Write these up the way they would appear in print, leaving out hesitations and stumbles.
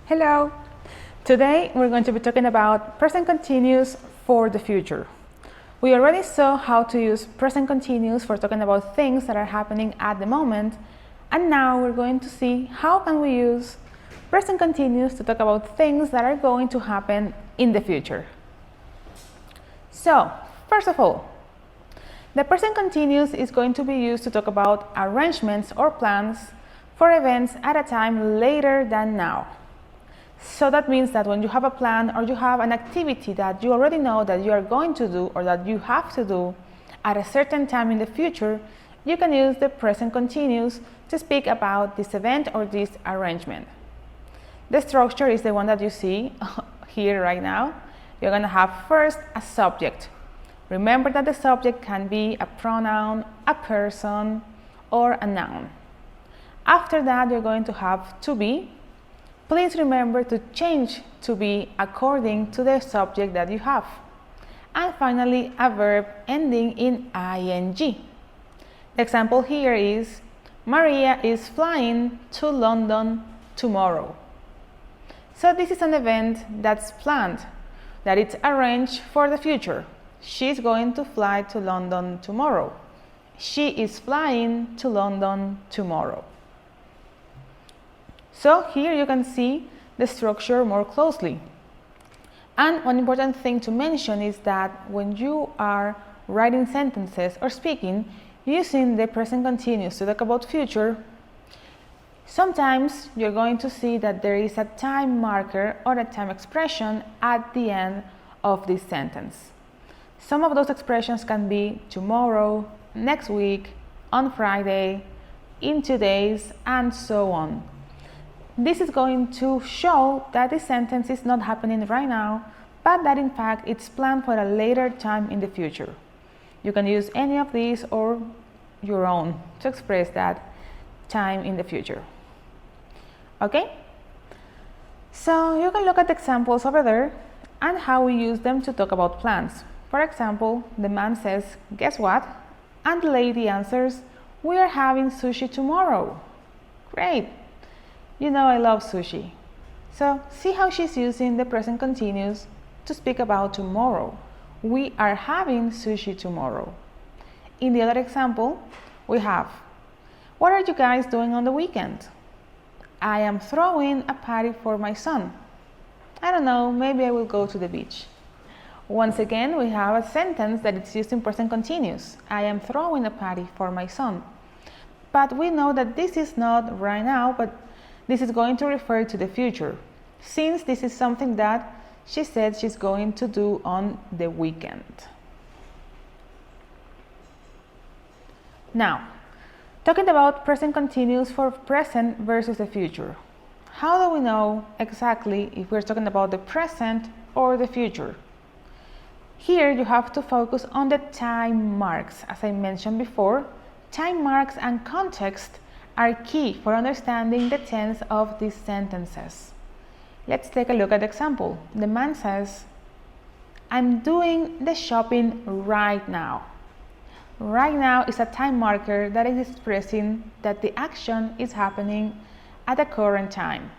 Hello! Today we're going to be talking about present continuous for the future. We already saw how to use present continuous for talking about things that are happening at the moment, and now we're going to see how can we use present continuous to talk about things that are going to happen in the future. So, first of all, the present continuous is going to be used to talk about arrangements or plans for events at a time later than now. So that means that when you have a plan or you have an activity that you already know that you are going to do or that you have to do at a certain time in the future, you can use the present continuous to speak about this event or this arrangement. The structure is the one that you see here right now. You're going to have first a subject. Remember that the subject can be a pronoun, a person, or a noun. After that, you're going to have to be. Please remember to change to be according to the subject that you have. And finally, a verb ending in ing. The example here is, Maria is flying to London tomorrow. So this is an event that's planned, that it's arranged for the future. She's going to fly to London tomorrow. She is flying to London tomorrow. So here you can see the structure more closely. And one important thing to mention is that when you are writing sentences or speaking using the present continuous to talk about future, sometimes you're going to see that there is a time marker or a time expression at the end of this sentence. Some of those expressions can be tomorrow, next week, on Friday, in 2 days, and so on. This is going to show that this sentence is not happening right now, but that in fact it's planned for a later time in the future. You can use any of these or your own to express that time in the future. Okay? So you can look at the examples over there and how we use them to talk about plans. For example, the man says, "Guess what?" And the lady answers, "We are having sushi tomorrow." Great! You know I love sushi. So see how she's using the present continuous to speak about tomorrow. We are having sushi tomorrow. In the other example, we have, "What are you guys doing on the weekend?" "I am throwing a party for my son." "I don't know, maybe I will go to the beach." Once again, we have a sentence that is used in present continuous. I am throwing a party for my son. But we know that this is not right now, but this is going to refer to the future, since this is something that she said she's going to do on the weekend. Now, talking about present continuous for present versus the future. How do we know exactly if we're talking about the present or the future? Here you have to focus on the time marks. As I mentioned before, time marks and context are key for understanding the tense of these sentences. Let's take a look at the example. The man says, "I'm doing the shopping right now." Right now is a time marker that is expressing that the action is happening at the current time.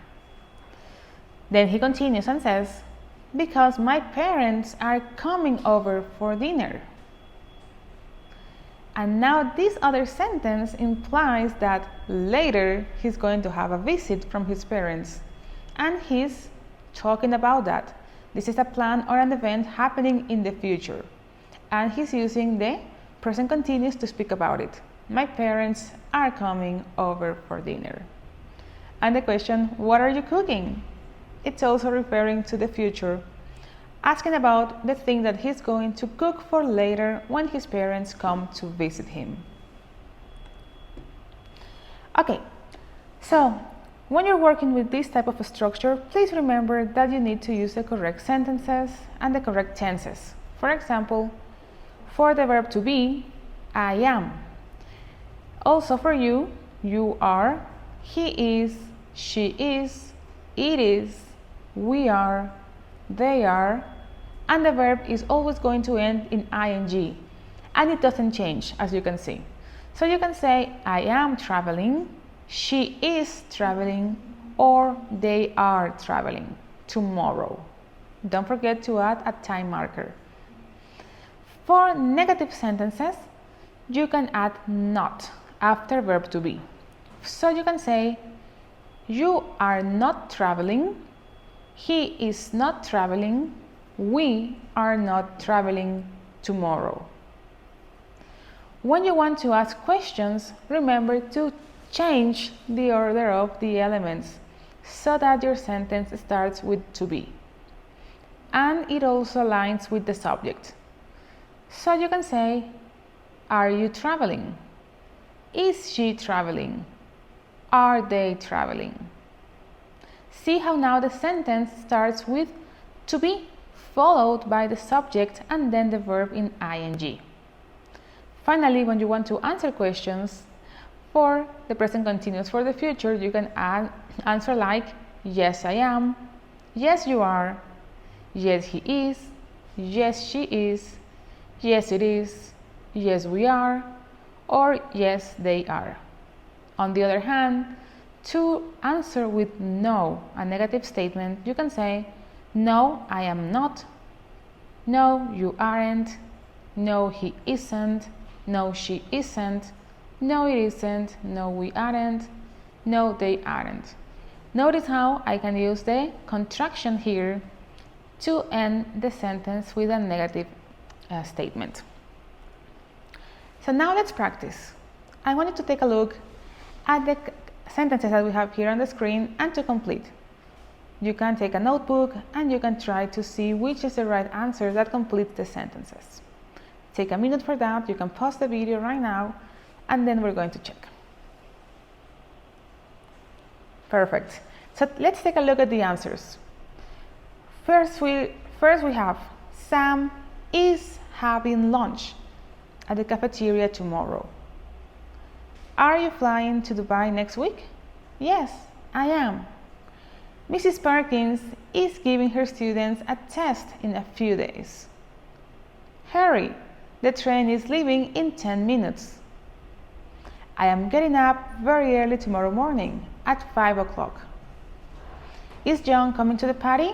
Then he continues and says, "Because my parents are coming over for dinner." And now this other sentence implies that later he's going to have a visit from his parents. And he's talking about that. This is a plan or an event happening in the future. And he's using the present continuous to speak about it. My parents are coming over for dinner. And the question, what are you cooking? It's also referring to the future, asking about the thing that he's going to cook for later when his parents come to visit him. Okay, so when you're working with this type of a structure, please remember that you need to use the correct sentences and the correct tenses. For example, for the verb to be, I am. Also for you, you are, he is, she is, it is, we are, they are, and the verb is always going to end in ing, and it doesn't change, as you can see. So you can say, I am traveling, she is traveling, or they are traveling tomorrow. Don't forget to add a time marker. For negative sentences, you can add not after verb to be. So you can say, you are not traveling, he is not traveling, we are not traveling tomorrow. When you want to ask questions, remember to change the order of the elements so that your sentence starts with to be. And it also aligns with the subject. So you can say, are you traveling? Is she traveling? Are they traveling? See how now the sentence starts with to be, followed by the subject and then the verb in ing. Finally, when you want to answer questions for the present continuous for the future, you can answer like, yes I am, yes you are, yes he is, yes she is, yes it is, yes we are, or yes they are. On the other hand, to answer with no, a negative statement, you can say, no, I am not, no, you aren't, no, he isn't, no, she isn't, no, it isn't, no, we aren't, no, they aren't. Notice how I can use the contraction here to end the sentence with a negative statement. So now let's practice. I want you to take a look at the sentences that we have here on the screen and to complete. You can take a notebook and you can try to see which is the right answer that completes the sentences. Take a minute for that. You can pause the video right now and then we're going to check. Perfect. So let's take a look at the answers. First we have Sam is having lunch at the cafeteria tomorrow. Are you flying to Dubai next week? Yes, I am. Mrs. Perkins is giving her students a test in a few days. Hurry, the train is leaving in 10 minutes. I am getting up very early tomorrow morning at 5 o'clock. Is John coming to the party?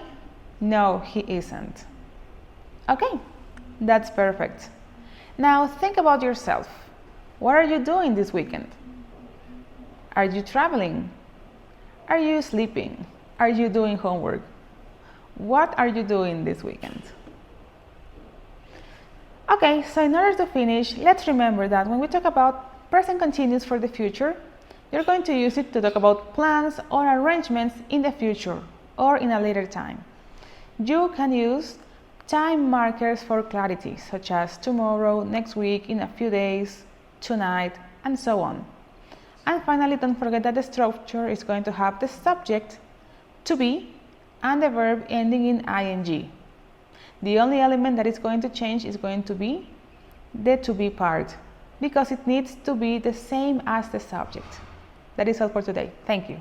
No, he isn't. Okay, that's perfect. Now think about yourself. What are you doing this weekend? Are you traveling? Are you sleeping? Are you doing homework? What are you doing this weekend? Okay, so in order to finish, let's remember that when we talk about present continuous for the future, you're going to use it to talk about plans or arrangements in the future or in a later time. You can use time markers for clarity, such as tomorrow, next week, in a few days, tonight, and so on. And finally, don't forget that the structure is going to have the subject, to be, and the verb ending in ing. The only element that is going to change is going to be the to be part, because it needs to be the same as the subject. That is all for today. Thank you.